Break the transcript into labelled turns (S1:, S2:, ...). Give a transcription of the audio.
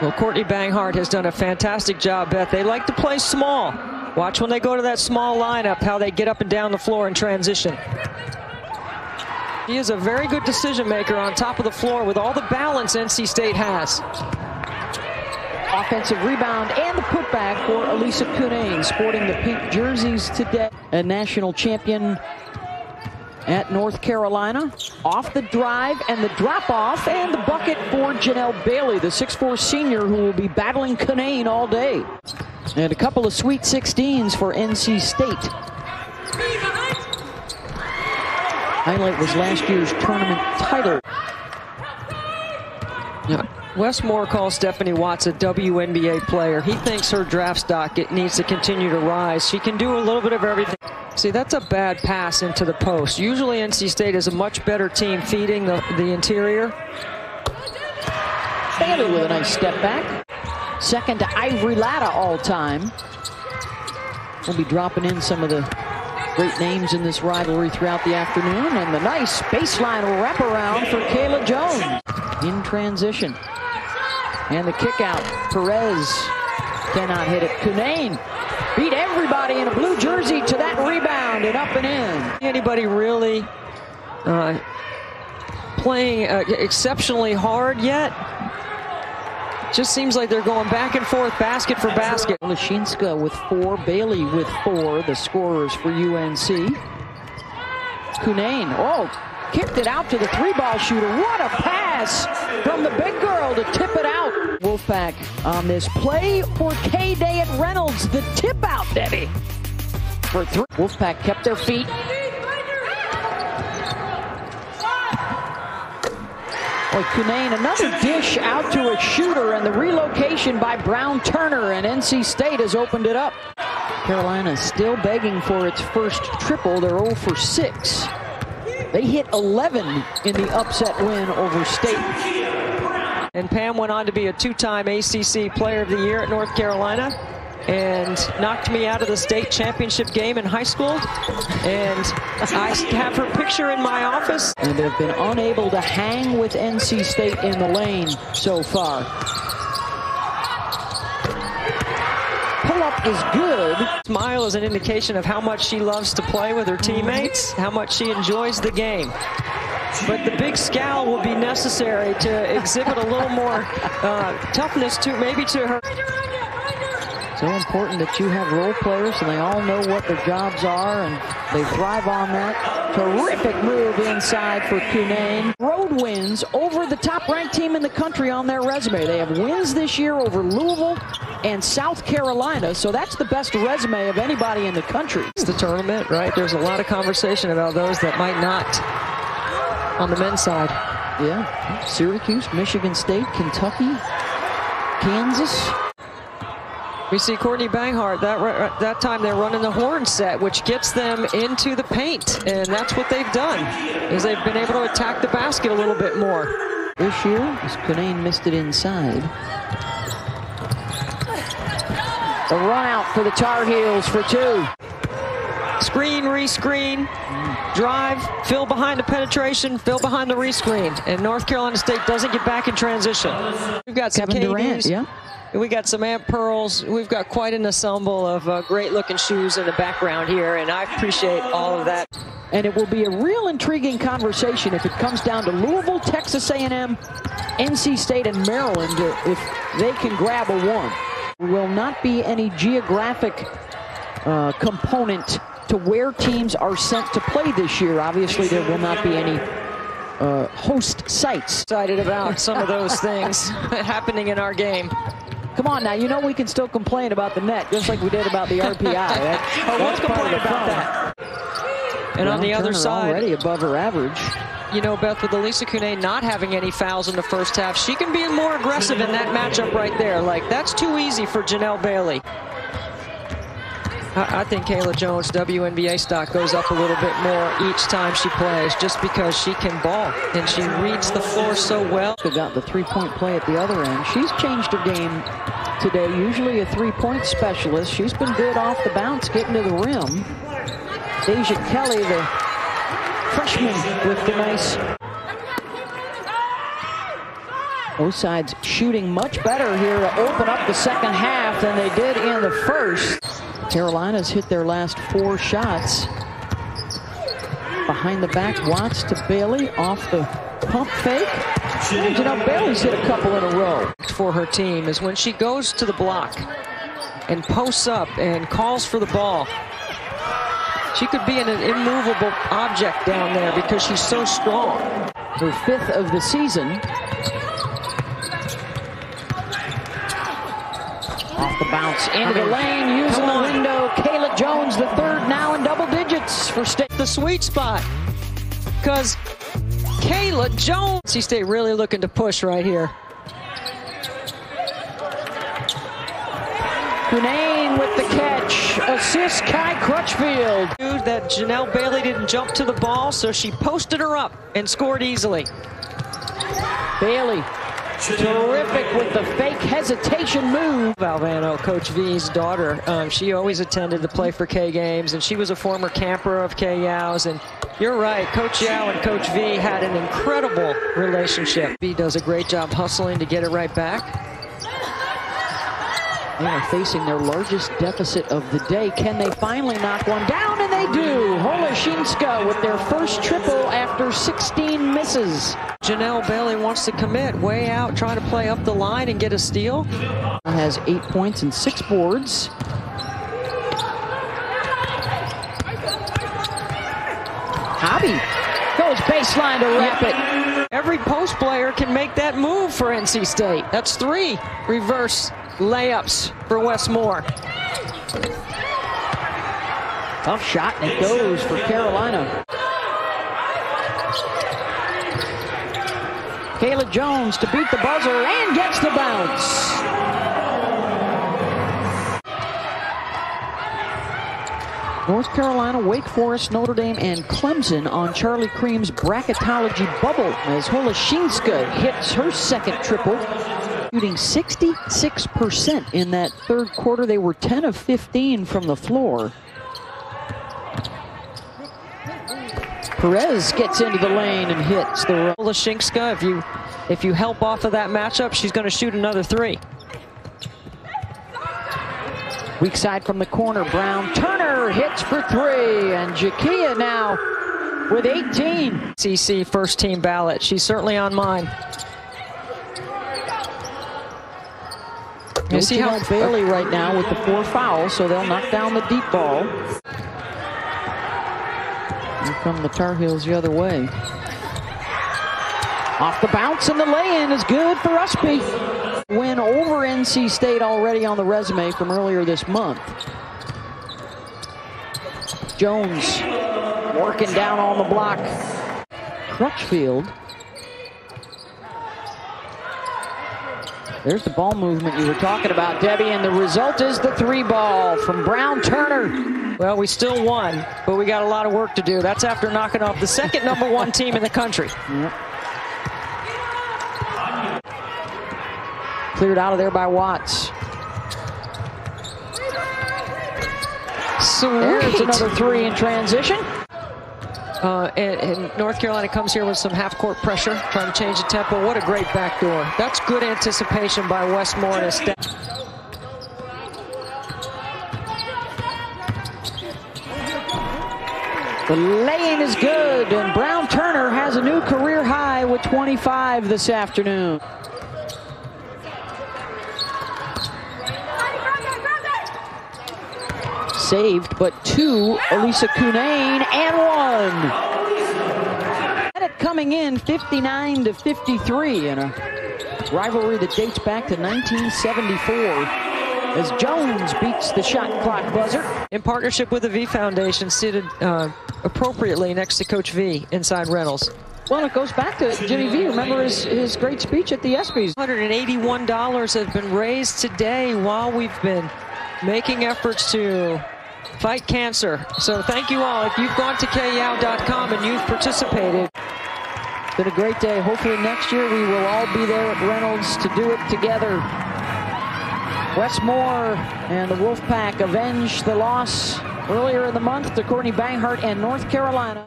S1: Well, Courtney Banghart has done a fantastic job, Beth. They like to play small. Watch when they go to that small lineup, how they get up and down the floor in transition. He is a very good decision maker on top of the floor with all the balance NC State has.
S2: Offensive rebound and the putback for Elissa Cunane, sporting the pink jerseys today. A national champion at North Carolina. Off the drive and the drop-off and the bucket for Janelle Bailey, the 6'4" senior who will be battling Cunane all day. And a couple of Sweet 16s for NC State. Highlight was last year's tournament title.
S1: Yeah. Wes Moore calls Stephanie Watts a WNBA player. He thinks her draft stock needs to continue to rise. She can do a little bit of everything. See, that's a bad pass into the post. Usually NC State is a much better team feeding the interior.
S2: Bailey with a nice step back. Second to Ivory Latta all time. We'll be dropping in some of the great names in this rivalry throughout the afternoon. And the nice baseline wraparound for Kayla Jones in transition. And the kick out. Perez cannot hit it. Cunane beat everybody in a blue jersey to that rebound and up and in.
S1: Anybody really playing exceptionally hard yet? Just seems like they're going back and forth, basket for basket.
S2: Lashinska with 4, Bailey with 4, the scorers for UNC. Cunane, kicked it out to the 3-ball shooter. What a pass from the big girl to tip it out. Wolfpack on this play for K-Day at Reynolds. The tip out, Debbie. For 3. Wolfpack kept their feet. Cunane, another dish out to a shooter, and the relocation by Brown-Turner, and NC State has opened it up. Carolina still begging for its first triple. They're 0 for 6. They hit 11 in the upset win over State.
S1: And Pam went on to be a 2-time ACC Player of the Year at North Carolina and knocked me out of the state championship game in high school. And I have her picture in my office.
S2: And have been unable to hang with NC State in the lane so far. Pull-up is good.
S1: Smile is an indication of how much she loves to play with her teammates, how much she enjoys the game. But the big scowl will be necessary to exhibit a little more toughness to her.
S2: So important that you have role players and they all know what their jobs are and they thrive on that. Terrific move inside for Cunane. Road wins over the top-ranked team in the country on their resume. They have wins this year over Louisville and South Carolina, so that's the best resume of anybody in the country.
S1: It's the tournament, right? There's a lot of conversation about those that might not on the men's side.
S2: Yeah, Syracuse, Michigan State, Kentucky, Kansas.
S1: We see Courtney Banghart, that time they're running the horn set, which gets them into the paint. And that's what they've done, is they've been able to attack the basket a little bit more.
S2: This year, as Cunane missed it inside. The run out for the Tar Heels for 2.
S1: Screen, re-screen, drive, fill behind the penetration, fill behind the re-screen. And North Carolina State doesn't get back in transition. We've got some
S2: Kevin Durant, yeah.
S1: We got some Amp Pearls. We've got quite an ensemble of great-looking shoes in the background here, and I appreciate all of that.
S2: And it will be a real intriguing conversation if it comes down to Louisville, Texas A&M, NC State, and Maryland if they can grab a 1. There will not be any geographic component to where teams are sent to play this year. Obviously, there will not be any host sites.
S1: Excited about some of those things happening in our game.
S2: Come on now, you know we can still complain about the net, just like we did about the RPI.
S1: Let's complain about that. And on the other side,
S2: already above her average.
S1: You know, Beth, with Elissa Cunane not having any fouls in the first half, she can be more aggressive in that matchup right there. Like, that's too easy for Janelle Bailey. I think Kayla Jones' WNBA stock goes up a little bit more each time she plays, just because she can ball and she reads the floor so well.
S2: She got the three-point play at the other end. She's changed her game today. Usually a three-point specialist. She's been good off the bounce, getting to the rim. Deja Kelly, the freshman, with the nice Both sides shooting much better here to open up the second half than they did in the first. Carolina's hit their last 4 shots. Behind the back, Watts to Bailey off the pump fake. And, you know, Bailey's hit a couple in a row.
S1: For her team is when she goes to the block and posts up and calls for the ball. She could be an immovable object down there because she's so strong.
S2: Her 5th of the season. Off the bounce into the lane, using the window. Kayla Jones, the 3rd, now in double digits for State.
S1: The sweet spot, because Kayla Jones. NC State really looking to push right here.
S2: Cunane with the catch. Assist Kai Crutchfield.
S1: That Janelle Bailey didn't jump to the ball, so she posted her up and scored easily.
S2: Bailey, terrific with the fake hesitation move.
S1: Valvano, Coach V's daughter, she always attended the Play for K games, and she was a former camper of K Yao's. And you're right, Coach Yao and Coach V had an incredible relationship. V does a great job hustling to get it right back.
S2: They are facing their largest deficit of the day. Can they finally knock one down? And they do. Holoshinska with their first triple after 16 misses.
S1: Janelle Bailey wants to commit way out, trying to play up the line and get a steal.
S2: Has 8 points and 6 boards. Hobby goes baseline to wrap it.
S1: Every post player can make that move for NC State. That's 3 reverse layups for Westmore.
S2: Tough shot, and it goes for Carolina. Kayla Jones to beat the buzzer and gets the bounce. North Carolina, Wake Forest, Notre Dame, and Clemson on Charlie Cream's bracketology bubble as Holoshinska hits her 2nd triple. Shooting 66% in that 3rd quarter. They were 10 of 15 from the floor. Perez gets into the lane and hits the
S1: Holoshinska, if you help off of that matchup, she's going to shoot another 3.
S2: Weak side from the corner. Brown-Turner hits for 3, and Jakia now with 18.
S1: ACC first team ballot. She's certainly on mine.
S2: You see how Bailey right now with the 4 fouls, so they'll knock down the deep ball. Here come the Tar Heels the other way. Off the bounce, and the lay-in is good for Usby. Win over NC State already on the resume from earlier this month. Jones working down on the block. Crutchfield. There's the ball movement you were talking about, Debbie, and the result is the 3 ball from Brown-Turner.
S1: Well, we still won, but we got a lot of work to do. That's after knocking off the 2nd #1 team in the country.
S2: Yep. Cleared out of there by Watts.
S1: Sweet.
S2: There's another 3 in transition.
S1: And North Carolina comes here with some half-court pressure, trying to change the tempo. What a great backdoor. That's good anticipation by Westmore.
S2: The lay-in is good, and Brown-Turner has a new career high with 25 this afternoon. Saved, but 2, Elissa Cunane, and 1. And it coming in 59-53 in a rivalry that dates back to 1974 as Jones beats the shot clock buzzer.
S1: In partnership with the V Foundation, seated appropriately next to Coach V inside Reynolds.
S2: Well, it goes back to Jimmy V. Remember his great speech at the ESPYs.
S1: $181 have been raised today while we've been making efforts to fight cancer. So thank you all. If you've gone to kyao.com and you've participated.
S2: It's been a great day. Hopefully next year we will all be there at Reynolds to do it together. Westmore and the Wolfpack avenged the loss earlier in the month to Courtney Banghart and North Carolina.